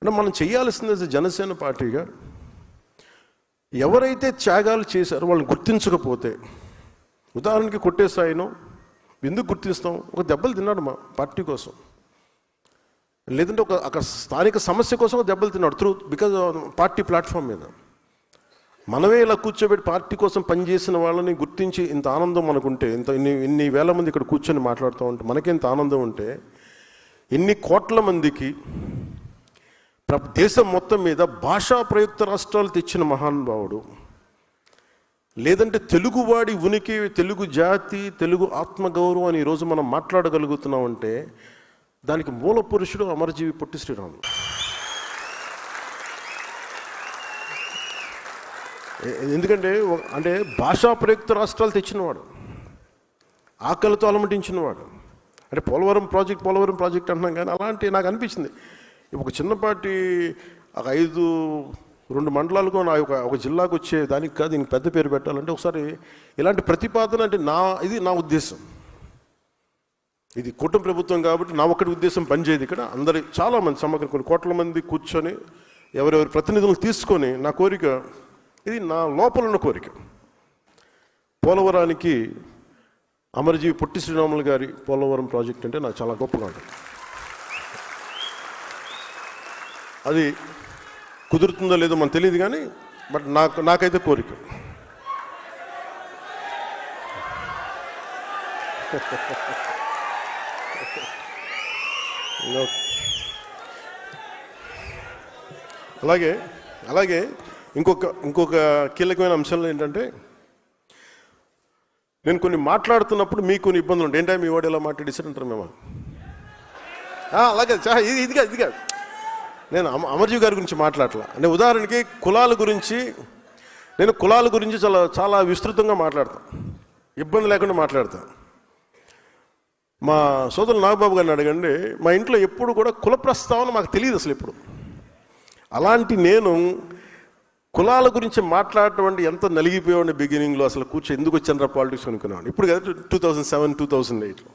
అంటే మనం చేయాల్సింది జనసేన పార్టీగా ఎవరైతే త్యాగాలు చేశారో వాళ్ళని గుర్తించకపోతే, ఉదాహరణకి కొట్టేసాయినో ఎందుకు గుర్తిస్తాం? ఒక దెబ్బలు తిన్నాడు మా పార్టీ కోసం, లేదంటే అక్కడ స్థానిక సమస్య కోసం ఒక దెబ్బలు తిన్నాడు బికాజ్ పార్టీ ప్లాట్ఫామ్ మీద. మనమే ఇలా కూర్చోబెట్టి పార్టీ కోసం పనిచేసిన వాళ్ళని గుర్తించి ఇంత ఆనందం మనకుంటే, ఇన్ని వేల మంది ఇక్కడ కూర్చొని మాట్లాడుతూ ఉంటే మనకి ఇంత ఆనందం ఉంటే, ఎన్ని కోట్ల మందికి దేశం మొత్తం మీద భాషా ప్రయుక్త రాష్ట్రాలు తెచ్చిన మహానుభావుడు, లేదంటే తెలుగువాడి ఉనికి, తెలుగు జాతి, తెలుగు ఆత్మగౌరవం అని ఈరోజు మనం మాట్లాడగలుగుతున్నామంటే దానికి మూల పురుషుడు అమరజీవి పొట్టి శ్రీరాములు. ఎందుకంటే అంటే భాషా ప్రయుక్త రాష్ట్రాలు తెచ్చినవాడు, ఆకలితో అలమటించినవాడు. అంటే పోలవరం ప్రాజెక్ట్ అంటున్నాం, కానీ అలాంటి నాకు అనిపించింది ఒక చిన్నపాటి ఒక 2 మండలాలకు ఒక జిల్లాకు వచ్చే దానికి కాదు దీనికి పెద్ద పేరు పెట్టాలంటే ఒకసారి ఇలాంటి ప్రతిపాదన అంటే ఇది నా ఉద్దేశం. ఇది కూటమి ప్రభుత్వం కాబట్టి నా ఒక్కటి ఉద్దేశం పనిచేయదు. ఇక్కడ అందరి చాలామంది సమగ్ర కొన్ని కోట్ల మంది కూర్చొని ఎవరెవరి ప్రతినిధులు తీసుకొని నా కోరిక, ఇది నా లోపల ఉన్న కోరిక, పోలవరానికి అమరజీవి పొట్టి శ్రీరాములు గారి పోలవరం ప్రాజెక్ట్ అంటే నాకు చాలా గొప్పగా ఉంటుంది. అది కుదురుతుందో లేదో మనకు తెలియదు, కానీ బట్ నాకైతే కోరిక. అలాగే ఇంకొక కీలకమైన అంశాలు ఏంటంటే, నేను కొన్ని మాట్లాడుతున్నప్పుడు మీకు కొన్ని ఇబ్బందులు ఉంటాయి. ఏంటంటే మీ వాడు ఎలా మాట్లాడేసారంటారు మేము. అలాగే ఇది కాదు నేను అమర్జీవి గారి గురించి మాట్లాడలే. అంటే ఉదాహరణకి కులాల గురించి చాలా విస్తృతంగా మాట్లాడతాను, ఇబ్బంది లేకుండా మాట్లాడతాను. మా సోదరులు నాగబాబు గారిని అడగండి, మా ఇంట్లో ఎప్పుడు కూడా కుల ప్రస్తావన మాకు తెలియదు అసలు ఎప్పుడు. అలాంటి నేను కులాల గురించి మాట్లాడటం అంటే ఎంత నలిగిపోయాడు బిగినింగ్లో. అసలు ఎందుకు వచ్చాను పాలిటిక్స్ అనుకున్నాను. ఇప్పుడు కదా 2007, 2008లో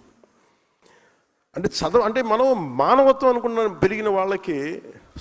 అంటే అంటే మనం మానవత్వం అనుకున్న పెరిగిన వాళ్ళకి